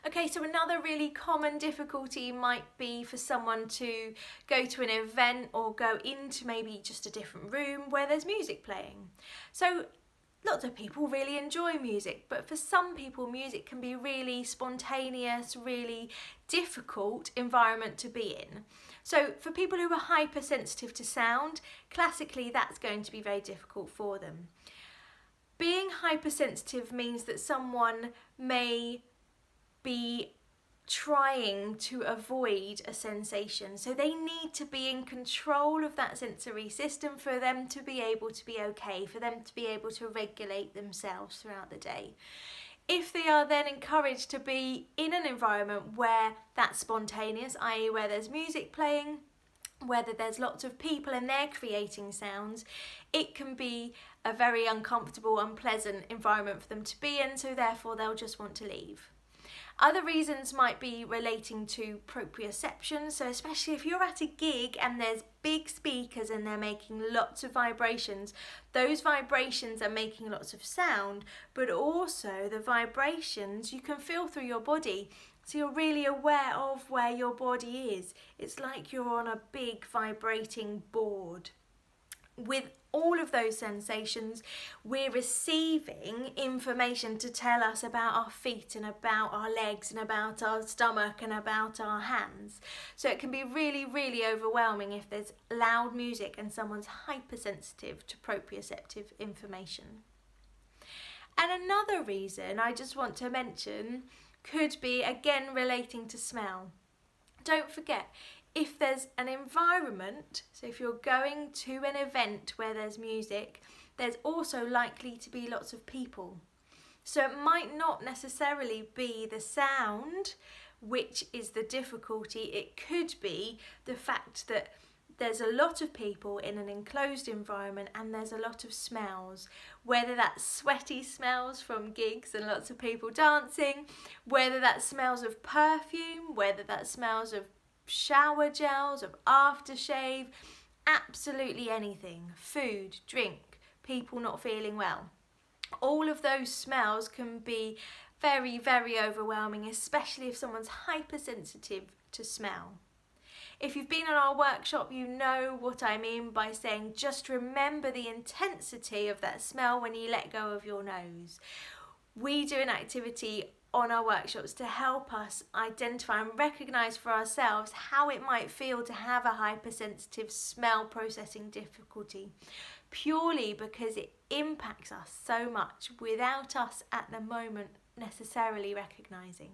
Okay, so another really common difficulty might be for someone to go to an event or go into maybe just a different room where there's music playing. So lots of people really enjoy music, but for some people music can be really spontaneous, really difficult environment to be in. So for people who are hypersensitive to sound, classically that's going to be very difficult for them. Being hypersensitive means that someone may be trying to avoid a sensation, so they need to be in control of that sensory system for them to be able to be okay, for them to be able to regulate themselves throughout the day. If they are then encouraged to be in an environment where that's spontaneous, i.e. where there's music playing, whether there's lots of people and they're creating sounds, it can be a very uncomfortable, unpleasant environment for them to be in, so therefore they'll just want to leave. Other reasons might be relating to proprioception, so especially if you're at a gig and there's big speakers and they're making lots of vibrations, those vibrations are making lots of sound, but also the vibrations you can feel through your body. So you're really aware of where your body is. It's like you're on a big vibrating board. With all of those sensations, we're receiving information to tell us about our feet and about our legs and about our stomach and about our hands. So it can be really, really overwhelming if there's loud music and someone's hypersensitive to proprioceptive information. And another reason I just want to mention could be, again, relating to smell. Don't forget, if there's an environment, so if you're going to an event where there's music, there's also likely to be lots of people. So it might not necessarily be the sound which is the difficulty. It could be the fact that there's a lot of people in an enclosed environment and there's a lot of smells, whether that's sweaty smells from gigs and lots of people dancing, whether that smells of perfume, whether that smells of shower gels, of aftershave, absolutely anything, food, drink, people not feeling well. All of those smells can be very, very overwhelming, especially if someone's hypersensitive to smell. If you've been on our workshop, you know what I mean by saying just remember the intensity of that smell when you let go of your nose. We do an activity on our workshops to help us identify and recognise for ourselves how it might feel to have a hypersensitive smell processing difficulty, purely because it impacts us so much without us at the moment necessarily recognising.